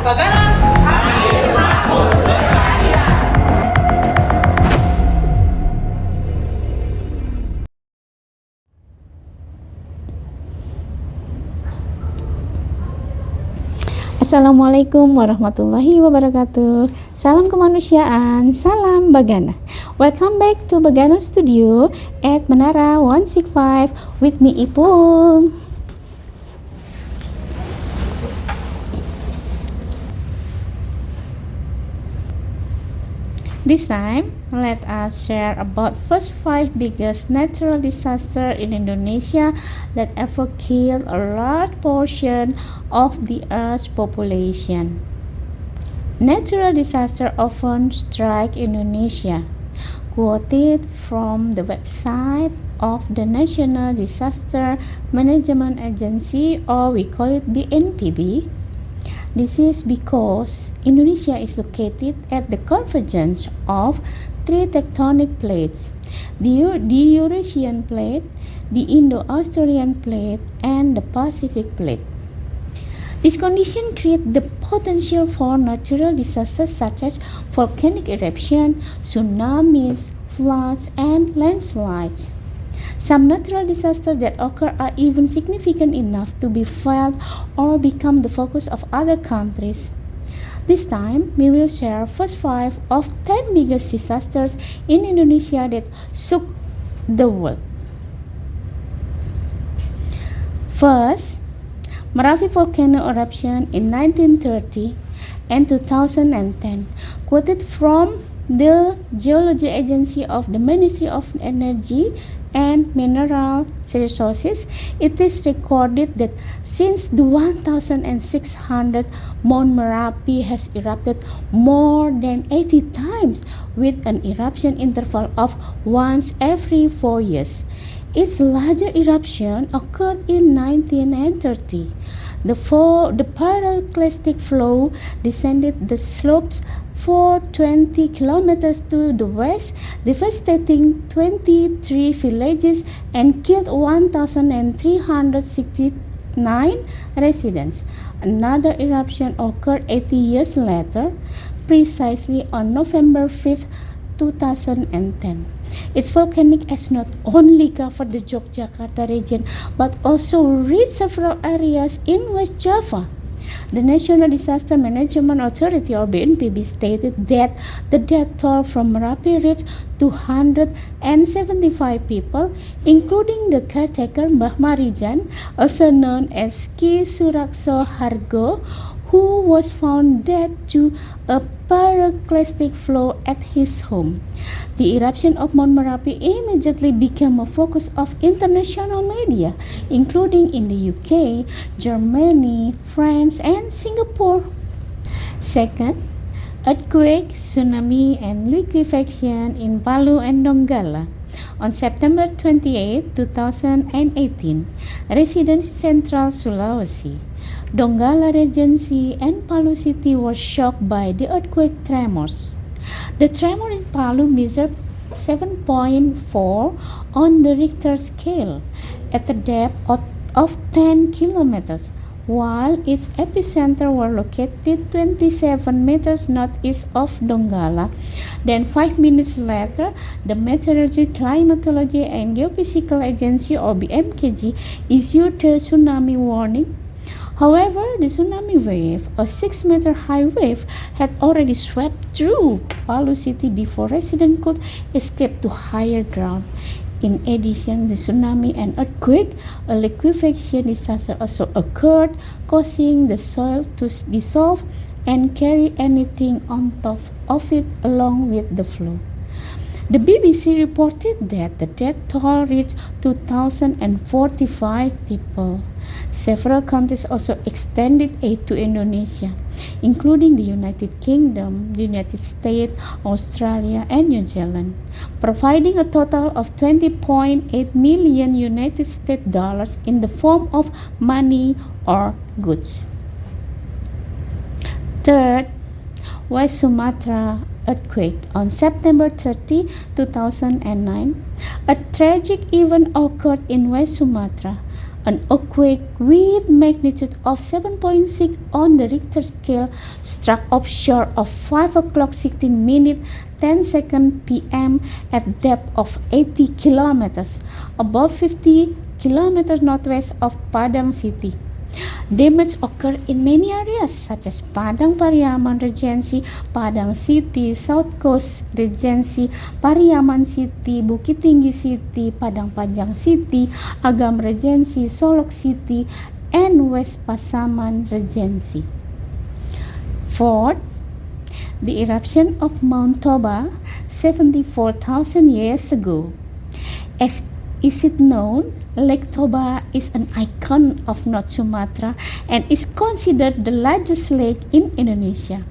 Assalamualaikum warahmatullahi wabarakatuh. Salam kemanusiaan, salam Bagana. Welcome back to Bagana Studio at Menara 165 with me Ipung. This time, let us share about first 5 biggest natural disaster in Indonesia that ever killed a large portion of the Earth's population. Natural disaster often strike Indonesia. Quoted from the website of the National Disaster Management Agency, or we call it BNPB. This is because Indonesia is located at the convergence of 3 tectonic plates, the Eurasian plate, the Indo-Australian plate, and the Pacific plate. This condition creates the potential for natural disasters such as volcanic eruption, tsunamis, floods, and landslides. Some natural disasters that occur are even significant enough to be felt or become the focus of other countries. This time, we will share first 5 of 10 biggest disasters in Indonesia that shook the world. First, Merapi volcano eruption in 1930 and 2010. Quoted from the Geology Agency of the Ministry of Energy and Mineral Resources, it is recorded that since the 1600 Mount Merapi has erupted more than 80 times with an eruption interval of once every 4 years. Its larger eruption occurred in 1930. The pyroclastic flow descended the slopes for 20 kilometers to the west, devastating 23 villages and killed 1,369 residents. Another eruption occurred 80 years later, precisely on November 5, 2010. Its volcanic ash not only covered the Yogyakarta region but also reached several areas in West Java. The National Disaster Management Authority, or BNPB, stated that the death toll from Merapi reached 275 people, including the caretaker Mbah Marijan, also known as Ki Surakso Hargo, who was found dead to a pyroclastic flow at his home. The eruption of Mount Merapi immediately became a focus of international media, including in the UK, Germany, France, and Singapore. Second, earthquake, tsunami, and liquefaction in Palu and Donggala. On September 28, 2018, residents Central Sulawesi, Donggala Regency, and Palu City were shocked by the earthquake tremors. The tremor in Palu measured 7.4 on the Richter scale at a depth of 10 kilometers, while its epicenter was located 27 meters northeast of Donggala. Then 5 minutes later, the Meteorology, Climatology and Geophysical Agency, or BMKG, issued the tsunami warning. However, the tsunami wave, a 6-meter high wave, had already swept through Palu City before residents could escape to higher ground. In addition, the tsunami and earthquake, a liquefaction disaster also occurred, causing the soil to dissolve and carry anything on top of it along with the flow. The BBC reported that the death toll reached 2,045 people. Several countries also extended aid to Indonesia, including the United Kingdom, the United States, Australia, and New Zealand, providing a total of 20.8 million United States dollars in the form of money or goods. Third, West Sumatra earthquake on September 30, 2009. A tragic event occurred in West Sumatra. An earthquake with magnitude of 7.6 on the Richter scale struck offshore of 5 o'clock 16 minutes 10 seconds p.m. at depth of 80 kilometers, above 50 kilometers northwest of Padang City. Damage occurred in many areas such as Padang Pariaman Regency, Padang City, South Coast Regency, Pariaman City, Bukit Tinggi City, Padang Panjang City, Agam Regency, Solok City, and West Pasaman Regency. Fourth, the eruption of Mount Toba 74,000 years ago. As is it known, Lake Toba is an icon of North Sumatra and is considered the largest lake in Indonesia,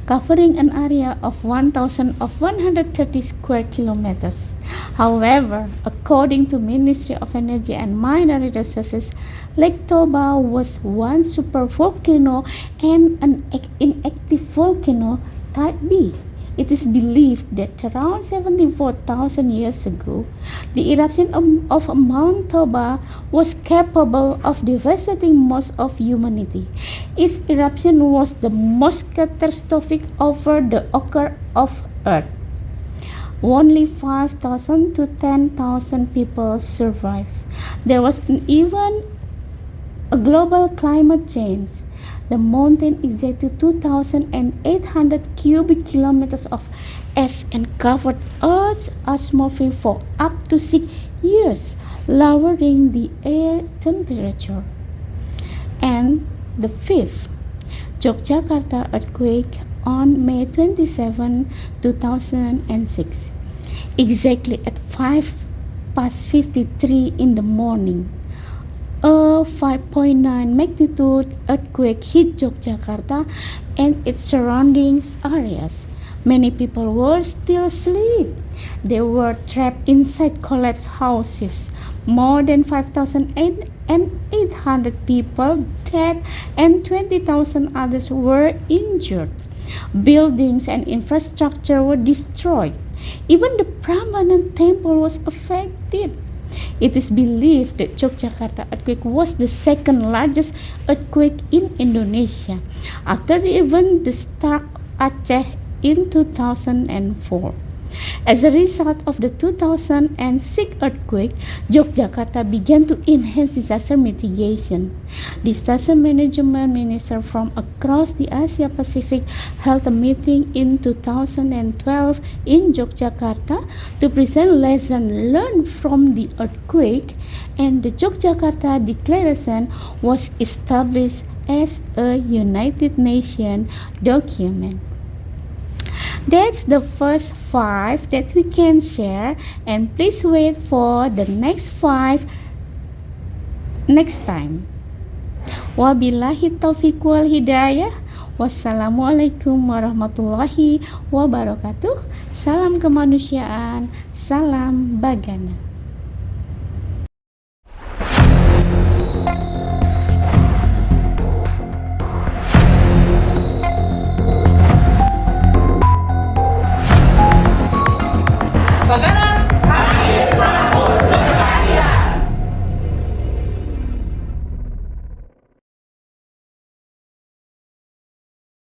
covering an area of 1,130 square kilometers. However, according to Ministry of Energy and Mineral Resources, Lake Toba was one supervolcano and an inactive volcano type B. It is believed that around 74,000 years ago, the eruption of Mount Toba was capable of devastating most of humanity. Its eruption was the most catastrophic ever the occur of Earth. Only 5,000 to 10,000 people survived. There was even a global climate change. The mountain ejected 2,800 cubic kilometers of ash and covered Earth's atmosphere for up to 6 years, lowering the air temperature. And the fifth, Yogyakarta earthquake on May 27, 2006, exactly at 5:53 in the morning. A 5.9 magnitude earthquake hit Yogyakarta and its surrounding areas. Many people were still asleep. They were trapped inside collapsed houses. More than 5,800 people dead and 20,000 others were injured. Buildings and infrastructure were destroyed. Even the Prambanan temple was affected. It is believed that Yogyakarta earthquake was the second largest earthquake in Indonesia, after the event the struck Aceh in 2004. As a result of the 2006 earthquake, Yogyakarta began to enhance disaster mitigation. Disaster management ministers from across the Asia Pacific held a meeting in 2012 in Yogyakarta to present lessons learned from the earthquake, and the Yogyakarta Declaration was established as a United Nations document. That's the first 5 that we can share, and please wait for the next 5 next time. Wabillahi taufiq wal hidayah. Wassalamualaikum warahmatullahi wabarakatuh. Salam kemanusiaan, salam Bagana. Bagana